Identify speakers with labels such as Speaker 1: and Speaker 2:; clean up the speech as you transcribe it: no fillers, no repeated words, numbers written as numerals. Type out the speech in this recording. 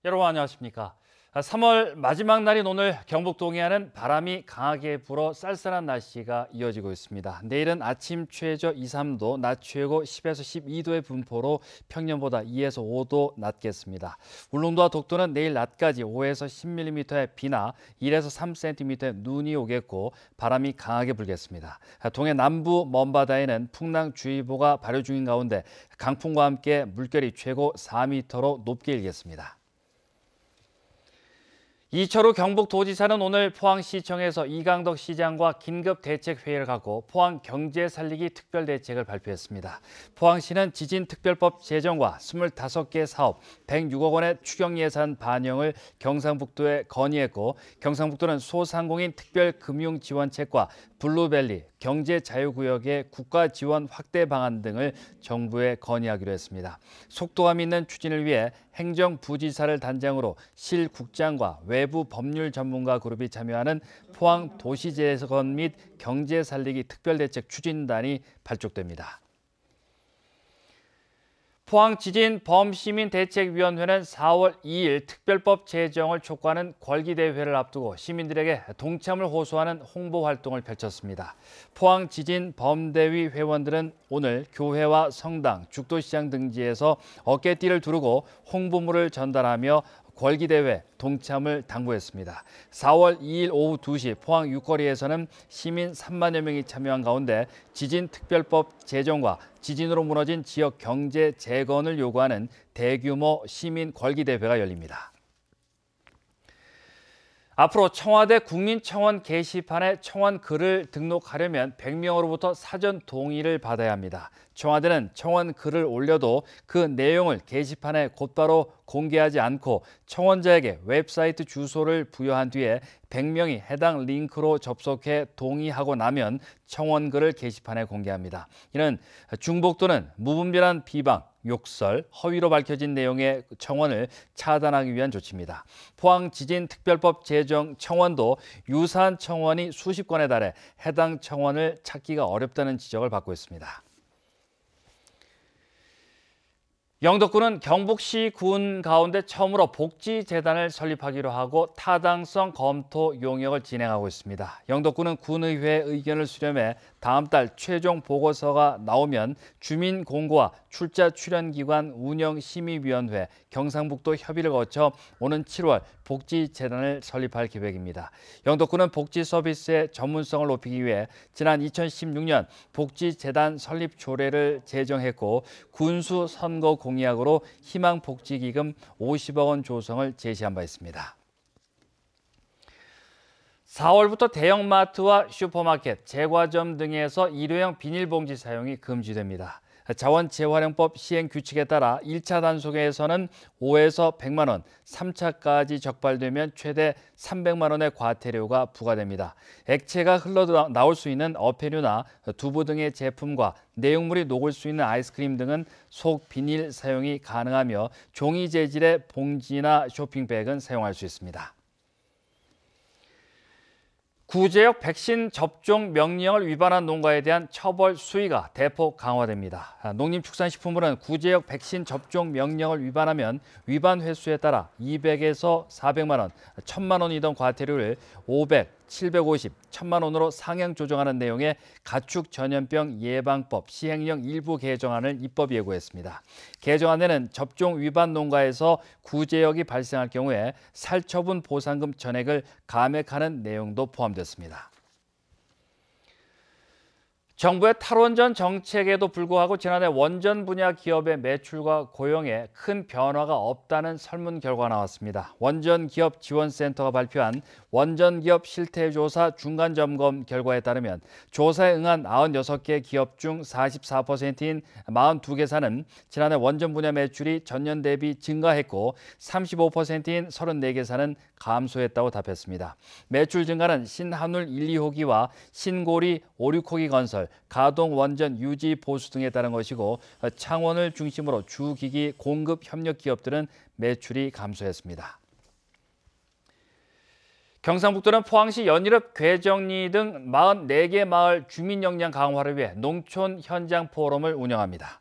Speaker 1: 여러분 안녕하십니까? 3월 마지막 날인 오늘 경북 동해안은 바람이 강하게 불어 쌀쌀한 날씨가 이어지고 있습니다. 내일은 아침 최저 2, 3도, 낮 최고 10에서 12도의 분포로 평년보다 2에서 5도 낮겠습니다. 울릉도와 독도는 내일 낮까지 5에서 10mm의 비나 1에서 3cm의 눈이 오겠고 바람이 강하게 불겠습니다. 동해 남부 먼바다에는 풍랑주의보가 발효 중인 가운데 강풍과 함께 물결이 최고 4m로 높게 일겠습니다. 이철우 경북도지사는 오늘 포항시청에서 이강덕 시장과 긴급대책회의를 갖고 포항 경제살리기 특별대책을 발표했습니다. 포항시는 지진특별법 제정과 25개 사업, 106억 원의 추경예산 반영을 경상북도에 건의했고 경상북도는 소상공인 특별금융지원책과 블루벨리, 경제자유구역의 국가지원 확대 방안 등을 정부에 건의하기로 했습니다. 속도감 있는 추진을 위해 행정부지사를 단장으로 실국장과 외부 법률 전문가 그룹이 참여하는 포항 도시재건 및 경제살리기 특별대책 추진단이 발족됩니다. 포항지진범시민대책위원회는 4월 2일 특별법 제정을 촉구하는 궐기대회를 앞두고 시민들에게 동참을 호소하는 홍보활동을 펼쳤습니다. 포항지진범대위 회원들은 오늘 교회와 성당, 죽도시장 등지에서 어깨띠를 두르고 홍보물을 전달하며 궐기대회 동참을 당부했습니다. 4월 2일 오후 2시 포항 육거리에서는 시민 3만여 명이 참여한 가운데 지진특별법 제정과 지진으로 무너진 지역 경제 재건을 요구하는 대규모 시민 궐기대회가 열립니다. 앞으로 청와대 국민청원 게시판에 청원 글을 등록하려면 100명으로부터 사전 동의를 받아야 합니다. 청와대는 청원 글을 올려도 그 내용을 게시판에 곧바로 공개하지 않고 청원자에게 웹사이트 주소를 부여한 뒤에 100명이 해당 링크로 접속해 동의하고 나면 청원글을 게시판에 공개합니다. 이는 중복또는 무분별한 비방, 욕설, 허위로 밝혀진 내용의 청원을 차단하기 위한 조치입니다. 포항지진특별법 제정 청원도 유사한 청원이 수십 건에 달해 해당 청원을 찾기가 어렵다는 지적을 받고 있습니다. 영덕군은 경북시 군 가운데 처음으로 복지재단을 설립하기로 하고 타당성 검토 용역을 진행하고 있습니다. 영덕군은 군의회 의견을 수렴해 다음 달 최종 보고서가 나오면 주민공고와 출자 출연기관 운영심의위원회, 경상북도 협의를 거쳐 오는 7월 복지재단을 설립할 계획입니다. 영덕군은 복지 서비스의 전문성을 높이기 위해 지난 2016년 복지재단 설립 조례를 제정했고 군수 선거 공약으로 희망복지기금 50억 원 조성을 제시한 바 있습니다. 4월부터 대형마트와 슈퍼마켓, 제과점 등에서 일회용 비닐봉지 사용이 금지됩니다. 자원재활용법 시행 규칙에 따라 1차 단속에서는 5에서 100만 원, 3차까지 적발되면 최대 300만 원의 과태료가 부과됩니다. 액체가 흘러나올 수 있는 어패류나 두부 등의 제품과 내용물이 녹을 수 있는 아이스크림 등은 속 비닐 사용이 가능하며 종이 재질의 봉지나 쇼핑백은 사용할 수 있습니다. 구제역 백신 접종 명령을 위반한 농가에 대한 처벌 수위가 대폭 강화됩니다. 농림축산식품부는 구제역 백신 접종 명령을 위반하면 위반 횟수에 따라 200에서 400만 원, 1000만 원이던 과태료를 500, 750, 1000만 원으로 상향 조정하는 내용의 가축 전염병 예방법 시행령 일부 개정안을 입법 예고했습니다. 개정안에는 접종 위반 농가에서 구제역이 발생할 경우에 살처분 보상금 전액을 감액하는 내용도 포함됐습니다. 정부의 탈원전 정책에도 불구하고 지난해 원전 분야 기업의 매출과 고용에 큰 변화가 없다는 설문 결과가 나왔습니다. 원전기업지원센터가 발표한 원전기업 실태조사 중간점검 결과에 따르면 조사에 응한 96개 기업 중 44%인 42개사는 지난해 원전 분야 매출이 전년 대비 증가했고 35%인 34개사는 감소했다고 답했습니다. 매출 증가는 신한울 1, 2호기와 신고리 5, 6호기 건설, 가동 원전 유지 보수 등에 따른 것이고 창원을 중심으로 주기기 공급 협력 기업들은 매출이 감소했습니다. 경상북도는 포항시 연일읍, 괴정리 등 44개 마을 주민 역량 강화를 위해 농촌 현장 포럼을 운영합니다.